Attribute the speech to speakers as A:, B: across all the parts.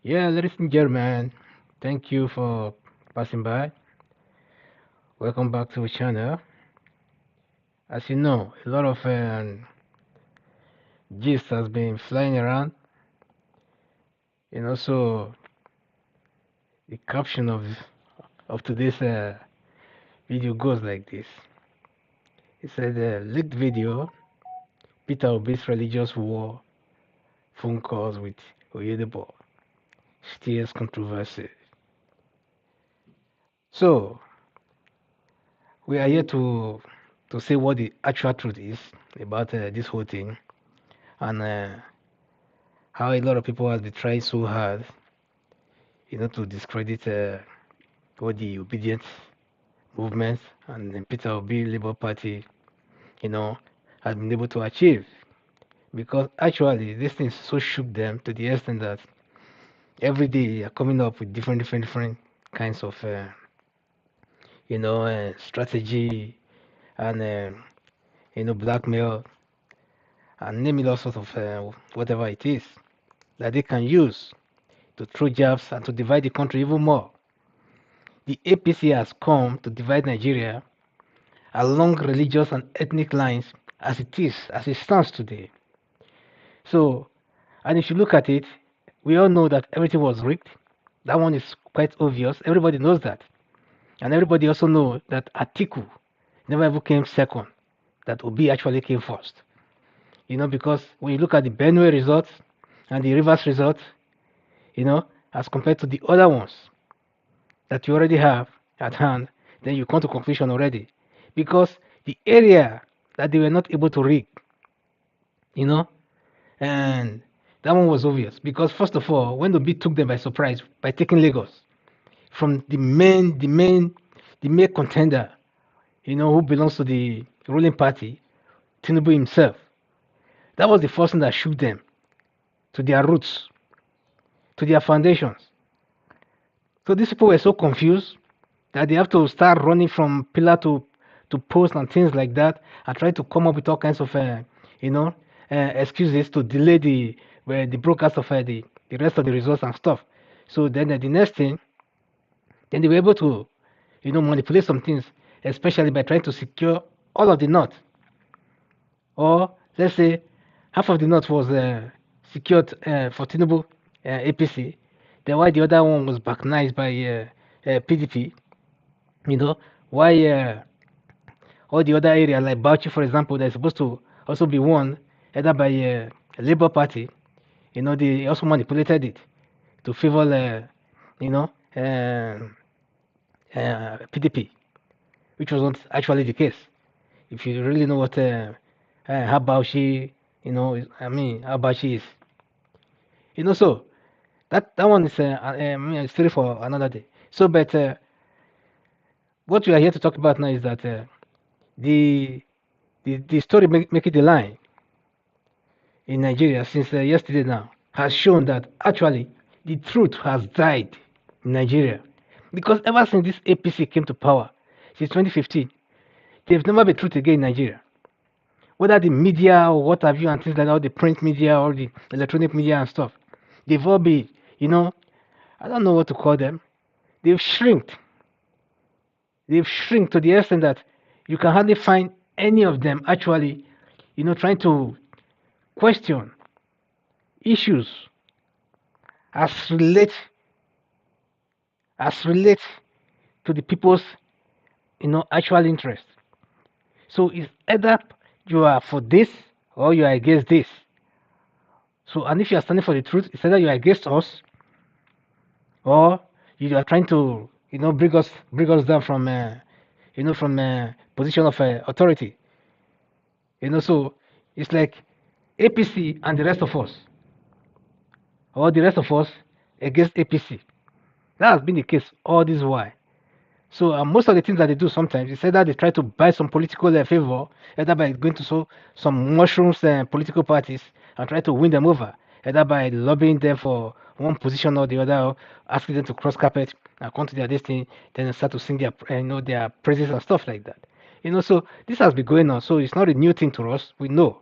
A: Yeah, ladies and gentlemen, thank you for passing by. Welcome back to the channel. As you know, a lot of gist has been flying around, and also the caption of today's video goes like this. It said, "Leaked video: Peter Obi's religious war phone calls with Oyedepo stirs controversy." So we are here to say what the actual truth is about this whole thing, and how a lot of people have been trying so hard, to discredit what the obedient movement and the Peter Obi Labour Party, you know, has been able to achieve. Because actually, this thing so shook them to the extent that every day they are coming up with different kinds of, strategy and, blackmail and name it all sorts of whatever it is that they can use to throw jabs and to divide the country even more. The APC has come to divide Nigeria along religious and ethnic lines as it stands today. So, and if you look at it, we all know that everything was rigged. That one is quite obvious. Everybody knows that. And everybody also knows that Atiku never ever came second, that Obi actually came first. Because when you look at the Benue results and the Rivers results, as compared to the other ones that you already have at hand, then you come to conclusion already. Because the area that they were not able to rig, you know, and that one was obvious. Because first of all, when the beat took them by surprise by taking Lagos from the main contender, who belongs to the ruling party, Tinubu himself, that was the first thing that shook them to their roots, to their foundations. So these people were so confused that they have to start running from pillar to post and things like that, and try to come up with all kinds of you know excuses to delay the broadcast of the rest of the results and stuff. So then the next thing, then they were able to manipulate some things, especially by trying to secure all of the north, or let's say half of the north was secured for Tinubu APC, then why the other one was balkanized by PDP, you know, why all the other area like Bauchi, for example, that's supposed to also be won either by Labour Party, they also manipulated it to favor, you know, uh, PDP, which was not actually the case. If you really know what how Bauchi, how Bauchi is, so that one is a story for another day. So, but what we are here to talk about now is that the the story making the line in Nigeria since yesterday now has shown that actually the truth has died in Nigeria. Because ever since this APC came to power, since 2015, there's never been truth again in Nigeria. Whether the media or what have you and things like that, all the print media or the electronic media and stuff, they've all been, I don't know what to call them. They've shrinked. They've shrunk to the extent that you can hardly find any of them actually, trying to question issues as relate as relate to the people's actual interest. So it's either you are for this or you are against this. So and if you are standing for the truth, it's either you are against us or you are trying to bring us down from from position of authority. So it's like APC and the rest of us, or the rest of us against APC. That has been the case all this while. So most of the things that they do sometimes is either they try to buy some political favor, either by going to some mushrooms political parties and try to win them over, either by lobbying them for one position or the other, or asking them to cross carpet and come to their destiny, then they start to sing their their praises and stuff like that. So this has been going on. So it's not a new thing to us. We know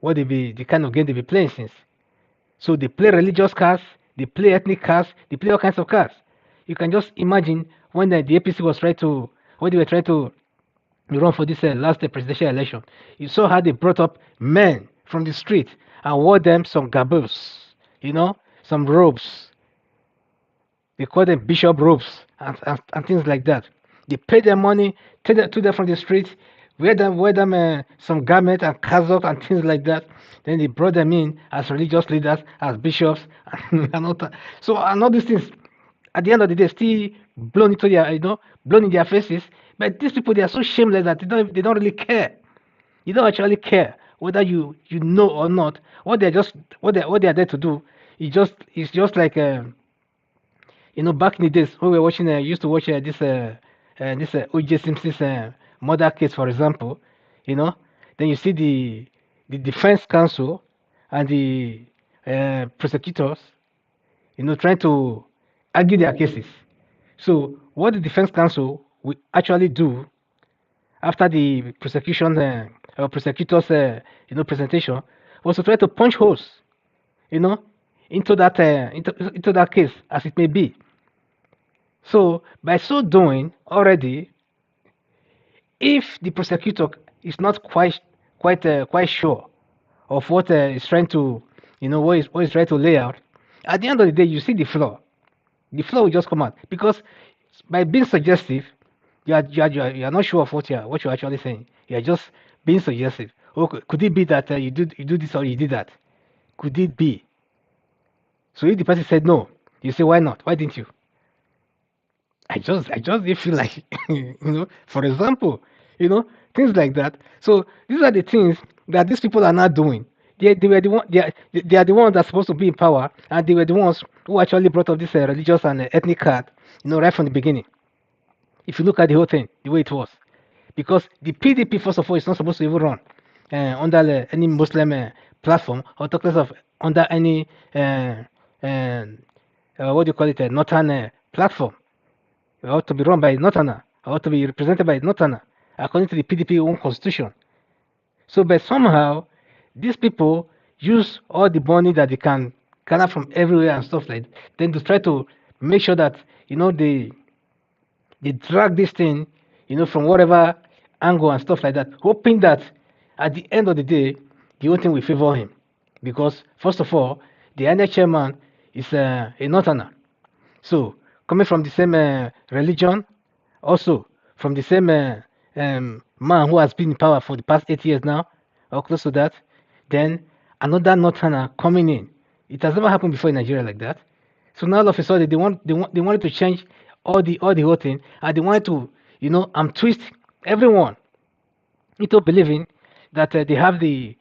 A: what they be the kind of game they be playing since. So they play religious cards, they play ethnic cards, they play all kinds of cards. You can just imagine when the APC was trying to, when they were trying to run for this last presidential election. You saw how they brought up men from the street and wore them some gabos, some robes. They call them bishop robes and things like that. They pay their money, to them from the street, wear them some garment and cassock and things like that. Then they brought them in as religious leaders, as bishops, and all that. So and all these things, at the end of the day, still blown into their, blown in their faces. But these people, they are so shameless that they don't really care. You don't actually care whether you know or not. What they are there to do is just like back in the days when we were watching, used to watch this O.J. Simpson's murder case, for example, you know, then you see the defense counsel and the prosecutors, trying to argue their cases. So what the defense counsel will actually do after the prosecution or prosecutors, presentation was to try to punch holes, you know, into that case as it may be. So by so doing already, if the prosecutor is not quite sure of what is trying to, what is trying to lay out, at the end of the day, you see the flaw. The flaw will just come out because by being suggestive, you are not sure of what you're actually saying. You are just being suggestive. Oh, could it be that you do this or you did that? Could it be? So if the person said no, you say why not? Why didn't you? I just didn't feel like, for example, things like that. So these are the things that these people are not doing. They were the one, they are the ones that's supposed to be in power, and they were the ones who actually brought up this religious and ethnic card, right from the beginning. If you look at the whole thing, the way it was, because the PDP, first of all, is not supposed to even run under any Muslim platform, or talk less of under any what do you call it, a northern platform. It ought to be run by Northerner, ought to be represented by Northerner, according to the PDP own constitution. So, but somehow, these people use all the money that they can gather from everywhere and stuff like that, then to try to make sure that they drag this thing, from whatever angle and stuff like that, hoping that at the end of the day, the only thing will favor him, because first of all, the INEC chairman is a Northerner. So coming from the same religion, also from the same man who has been in power for the past 8 years now, or close to that, then another Northerner coming in. It has never happened before in Nigeria like that. So now all of a sudden they wanted to change all the whole thing, and they wanted to twist everyone into believing that they have the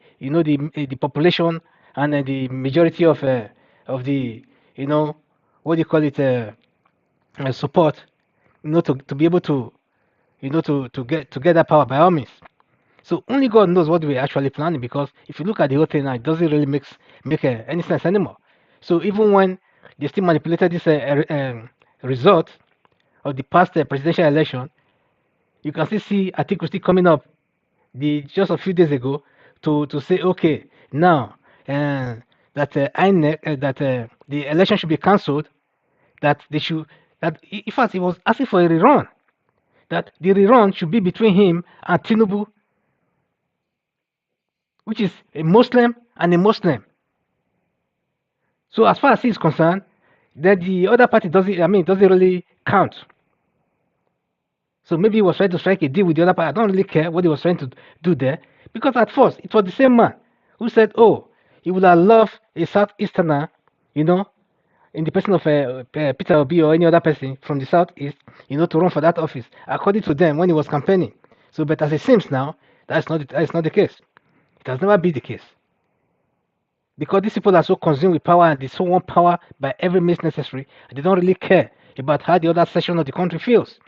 A: population and the majority of the what do you call it, support, to be able to to get that power by all means. So only God knows what we're actually planning, because if you look at the whole thing now, it doesn't really make any sense anymore. So even when they still manipulated this result of the past presidential election, you can still see Atiku still coming up just a few days ago to say, okay, now that INEC, that the election should be cancelled, that they should, that in fact he was asking for a rerun, that the rerun should be between him and Tinubu, which is a Muslim and a Muslim. So as far as he is concerned, that the other party doesn't really count. So maybe he was trying to strike a deal with the other party. I don't really care what he was trying to do there, because at first it was the same man who said, oh, he would have loved a Southeasterner, in the person of Peter Obi or any other person from the Southeast, to run for that office, according to them when he was campaigning. So, but as it seems now, that's not the case. It has never been the case. Because these people are so consumed with power, and they so want power by every means necessary, and they don't really care about how the other section of the country feels.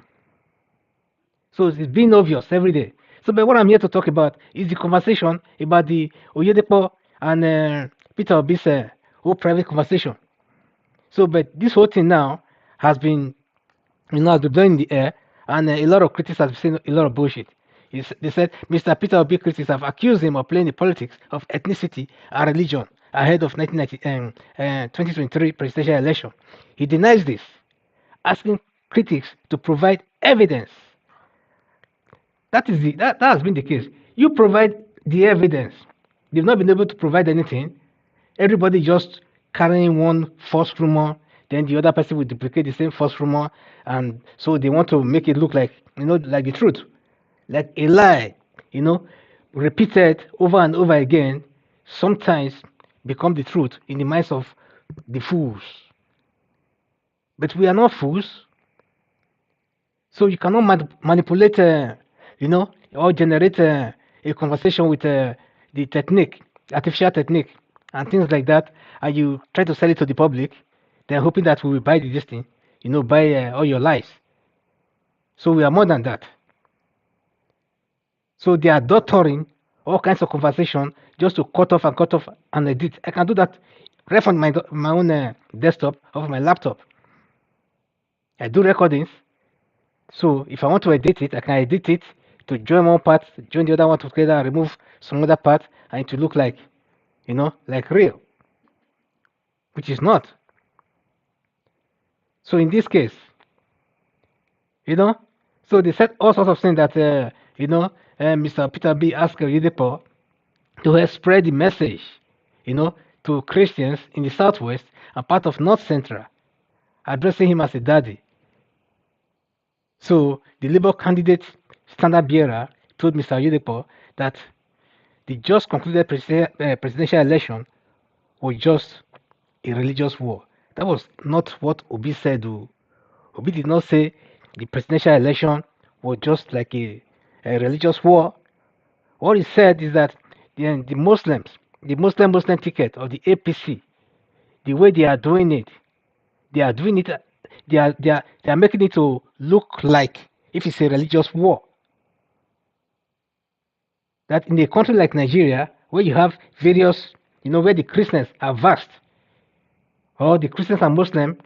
A: So it's being obvious every day. So, but what I'm here to talk about is the conversation about the Oyedepo and Peter Obi's whole private conversation. So, but this whole thing now has been, has been blown in the air, and a lot of critics have seen a lot of bullshit. They said Mr. Peter Obi critics have accused him of playing the politics of ethnicity and religion ahead of 2023 presidential election. He denies this, asking critics to provide evidence. That has been the case. You provide the evidence. They've not been able to provide anything. Everybody just carrying one false rumor, then the other person will duplicate the same false rumor, and so they want to make it look like like the truth, like a lie, you know, repeated over and over again. Sometimes become the truth in the minds of the fools. But we are not fools, so you cannot manipulate, or generate a conversation with the technique, artificial technique, and things like that, and you try to sell it to the public, then hoping that we will buy this thing, buy all your lies. So we are more than that. So they are doctoring all kinds of conversation just to cut off and edit. I can do that right on my own desktop of my laptop. I do recordings. So if I want to edit it, I can edit it to join one part, join the other one together, remove some other part, and to look like, like real, which is not. So in this case, you know, so they said all sorts of things that, Mr. Peter B. asked Oyedepo to help spread the message, to Christians in the Southwest and part of North Central, addressing him as a daddy. So the Labour candidate standard bearer told Mr. Oyedepo that the just concluded presidential election was just a religious war. That was not what Obi said. Obi did not say the presidential election was just like a religious war. What he said is that the Muslims, the Muslim ticket of the APC, the way they are doing it, they are doing it. They are making it to look like if it's a religious war. That in a country like Nigeria, where you have various, where the Christians are vast, or the Christians and Muslim,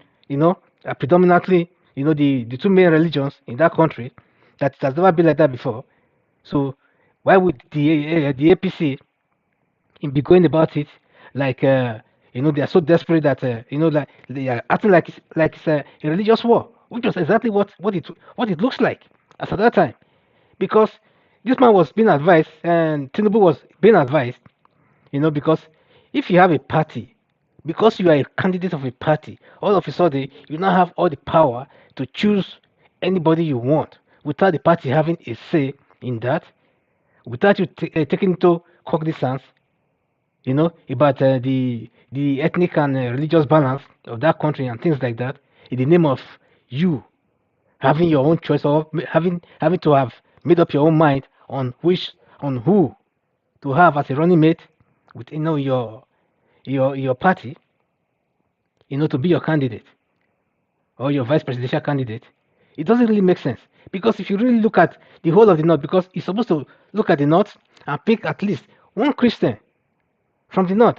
A: are predominantly, the two main religions in that country, that it has never been like that before. So why would the APC be going about it like they are so desperate that like they are acting like it's a religious war, which was exactly what it looks like as at that time, because this man was being advised and Tinubu was being advised, because if you have a party, because you are a candidate of a party, all of a sudden you now have all the power to choose anybody you want without the party having a say in that, without you taking into cognizance, about the ethnic and religious balance of that country and things like that, in the name of you having your own choice, or having to have made up your own mind on who to have as a running mate with your party, to be your candidate or your vice presidential candidate. It doesn't really make sense, because if you really look at the whole of the North, because it's supposed to look at the North and pick at least one Christian from the North,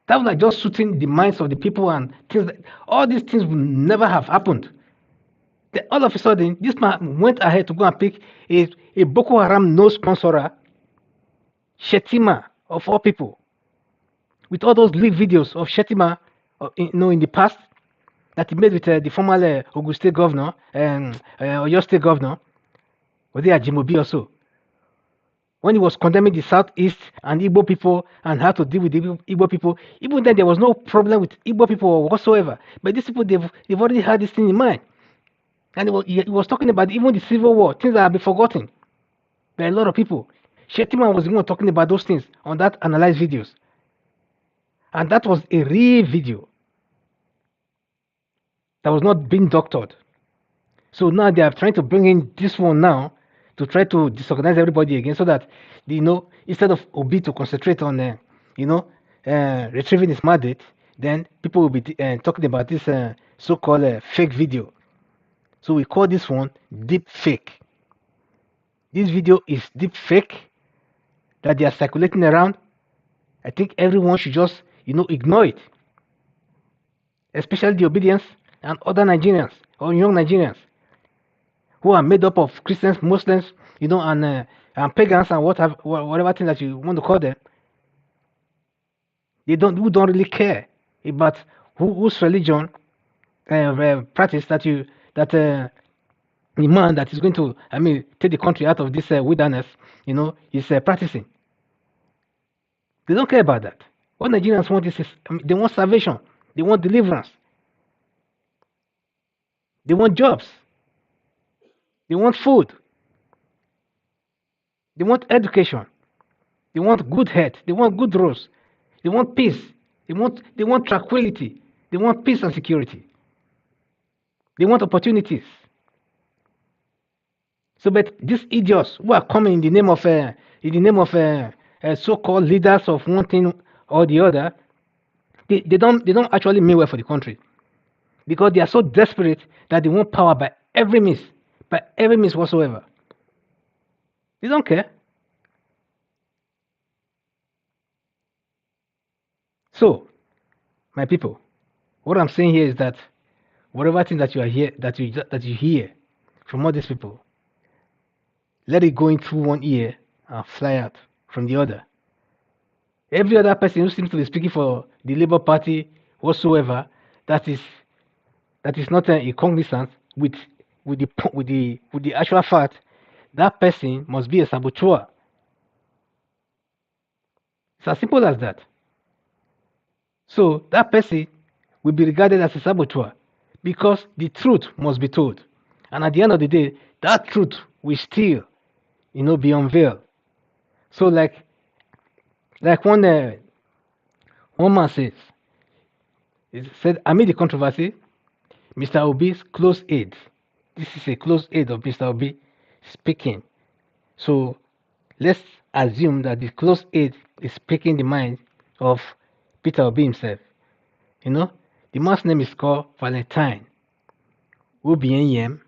A: that would have just suiting the minds of the people, and things all these things would never have happened. Then all of a sudden, this man went ahead to go and pick a Boko Haram no sponsorer, Shetima of all people, with all those leaked videos of Shetima, in the past, that he made with the former Ogun State governor and Oyo State governor, or they are Jimobi also, when he was condemning the Southeast and Igbo people and how to deal with the Igbo people. Even then, there was no problem with Igbo people whatsoever. But these people, they've already had this thing in mind. And he was talking about even the Civil War, things that have been forgotten by a lot of people. Shettima was the one talking about those things on that analyzed videos. And that was a real video that was not being doctored. So now they are trying to bring in this one now to try to disorganize everybody again, so that, instead of Obi to concentrate on, retrieving his mandate, then people will be talking about this so-called fake video. So we call this one deep fake. This video is deep fake that they are circulating around. I think everyone should just, ignore it, especially the obedience and other Nigerians or young Nigerians who are made up of Christians, Muslims, and pagans and whatever thing that you want to call them. Who don't really care about whose religion practice that the man that is going to, take the country out of this wilderness, is practicing. They don't care about that. What Nigerians want is, they want salvation, they want deliverance, they want jobs, they want food, they want education, they want good health, they want good roads, they want peace, they want tranquility, they want peace and security, they want opportunities. So, but these idiots who are coming in the name of so-called leaders of one thing or the other, they don't actually mean well for the country, because they are so desperate that they want power by every means whatsoever. They don't care. So, my people, what I'm saying here is that whatever thing that you are here that you hear from all these people, let it go in through one ear and fly out from the other. Every other person who seems to be speaking for the Labour Party whatsoever, that is not cognizant with the actual fact, that person must be a saboteur. It's as simple as that. So that person will be regarded as a saboteur because the truth must be told. And at the end of the day, that truth will still, be unveiled. So like one man says, he said, amid the controversy, Mr. Obi's close aide, this is a close aide of Mr. Obi speaking. So let's assume that the close aide is speaking the mind of Peter Obi himself. The man's name is called Valentine Obianyem.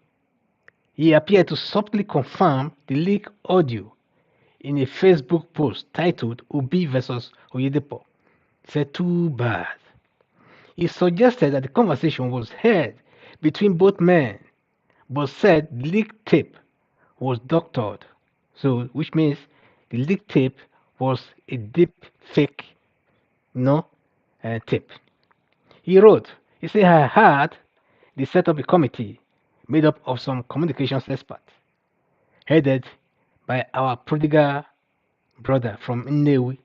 A: He appeared to subtly confirm the leaked audio in a Facebook post titled Obi versus Oyedepo. He said, too bad. He suggested that the conversation was heard between both men, but said the leaked tape was doctored. So, which means the leaked tape was a deep fake, tape. He wrote, he said, I had they set up a committee made up of some communications experts, headed by our prodigal brother from Nnewi.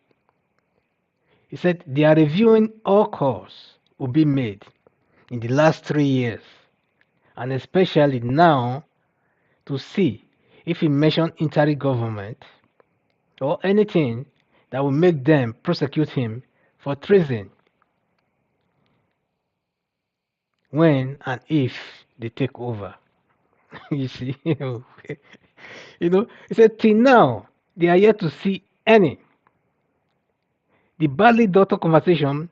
A: He said they are reviewing all calls will be made in the last 3 years, and especially now, to see if he mentioned interim government or anything that will make them prosecute him for treason when and if they take over. You see, he said till now they are yet to see any. The badly doctored conversation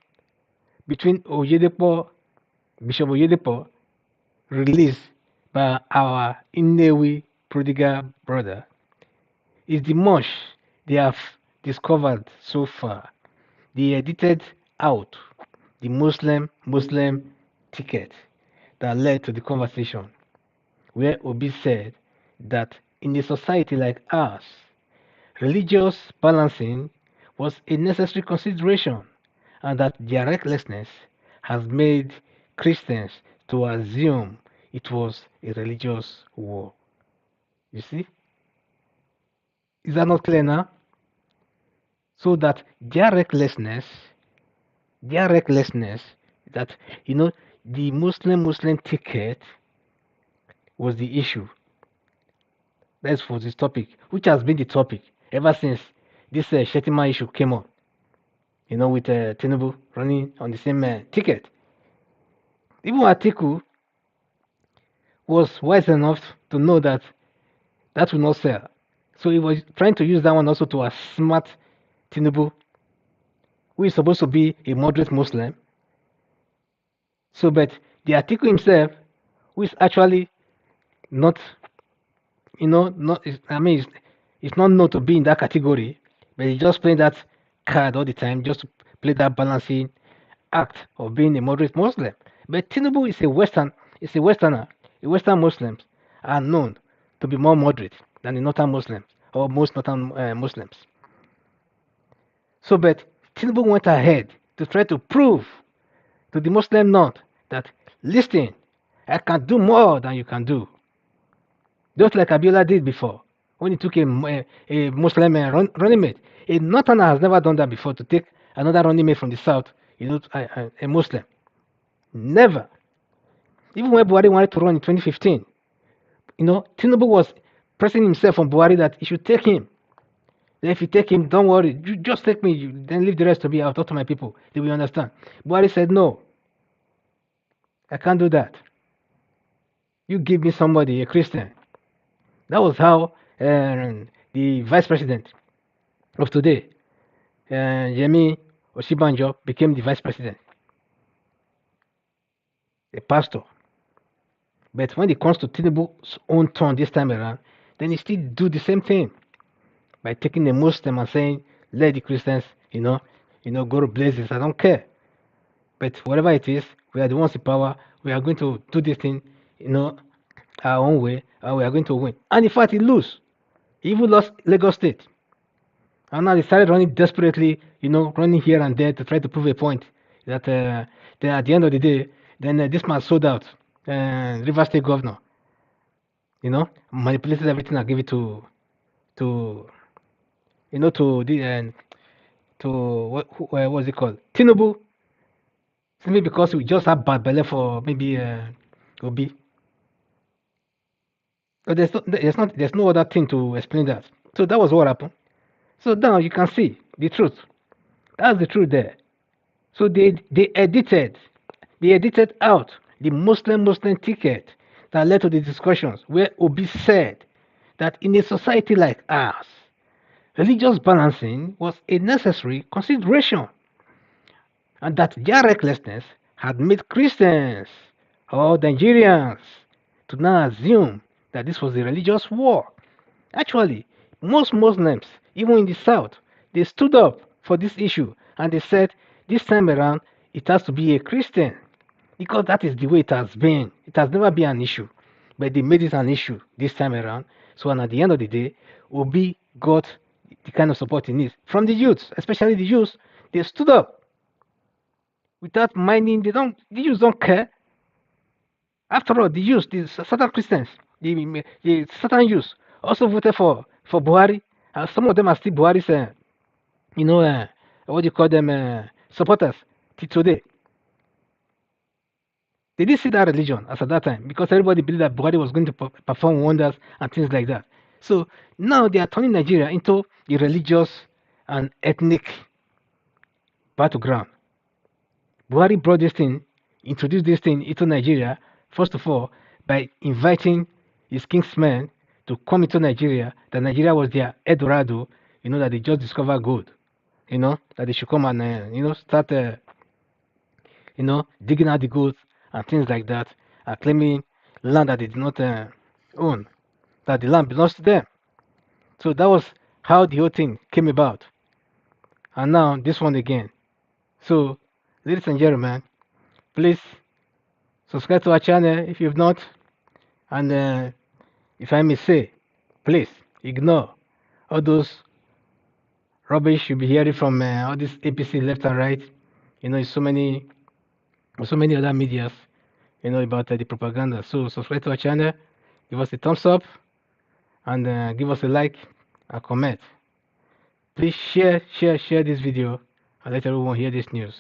A: between Bishop Oyedepo, released by our Nnewi prodigal brother, is the much they have discovered so far. They edited out the Muslim ticket that led to the conversation, where Obi said that in a society like ours, religious balancing was a necessary consideration, and that their recklessness has made Christians to assume it was a religious war. You see? Is that not clear now? So that their recklessness, that the Muslim ticket was the issue. That's for this topic, which has been the topic ever since this Shetima issue came on. With Tinubu running on the same ticket. Even Atiku was wise enough to know that that will not sell. So he was trying to use that one also to outsmart Tinubu, who is supposed to be a moderate Muslim. So, but the Atiku himself, who is actually not, it's not known to be in that category, but he's just playing that card all the time, just to play that balancing act of being a moderate Muslim. But Tinubu is a Westerner. The Western Muslims are known to be more moderate than the Northern Muslims or most Northern Muslims. So, but Tinubu went ahead to try to prove to the Muslim North that, listen, I can do more than you can do. Just like Abiola did before, when he took a Muslim running mate. A Northerner has never done that before, to take another running mate from the South, a Muslim. Never. Even when Buhari wanted to run in 2015, Tinubu was pressing himself on Buhari that he should take him. Then if you take him, don't worry, you just take me, then leave the rest to me. I'll talk to my people. They will understand. Buhari said, no, I can't do that. You give me somebody, a Christian. That was how the vice president of today, Yemi Osibanjo, became the vice president, a pastor. But when it comes to Tinubu's own turn this time around, then he still do the same thing by taking a Muslim and saying, let the Christians, go to blazes. I don't care. But whatever it is, we are the ones in power. We are going to do this thing, our own way, and we are going to win. And in fact, he lose. He even lost Lagos State. And now they started running desperately, running here and there to try to prove a point that then at the end of the day, then this man sold out, River State governor, manipulated everything and gave it to to the to what was it called, Tinubu, simply because we just have bad belly for maybe Obi. But there's no other thing to explain that. So that was what happened. So now you can see the truth. That's the truth there. So they edited out the Muslim ticket that led to the discussions where Obi said that in a society like ours, religious balancing was a necessary consideration, and that their recklessness had made Christians or Nigerians to now assume that this was a religious war. Actually, most Muslims, even in the South, they stood up for this issue and they said this time around it has to be a Christian, because that is the way it has been. It has never been an issue, but they made it an issue this time around. So, and at the end of the day, Obi got the kind of support he needs from the youths, especially the youths. They stood up without minding. The youths don't care. After all, the youths, the certain Christians, the certain youths also voted for Buhari, and some of them are still Buhari's, what do you call them, supporters till today. They didn't see that religion as at that time, because everybody believed that Buhari was going to perform wonders and things like that. So now they are turning Nigeria into a religious and ethnic battleground. Buhari brought this thing, introduced this thing into Nigeria, first of all, by inviting his kingsmen to come into Nigeria, that Nigeria was their Eldorado, that they just discovered gold, that they should come and, start, digging out the gold and things like that, and claiming land that they did not own, that the land belongs to them. So that was how the whole thing came about. And now this one again. So, ladies and gentlemen, please subscribe to our channel if you've not. And if I may say, please ignore all those rubbish you'll be hearing from all this APC left and right. So many other medias, about the propaganda. So subscribe to our channel, give us a thumbs up, and give us a like and comment. Please share this video and let everyone hear this news.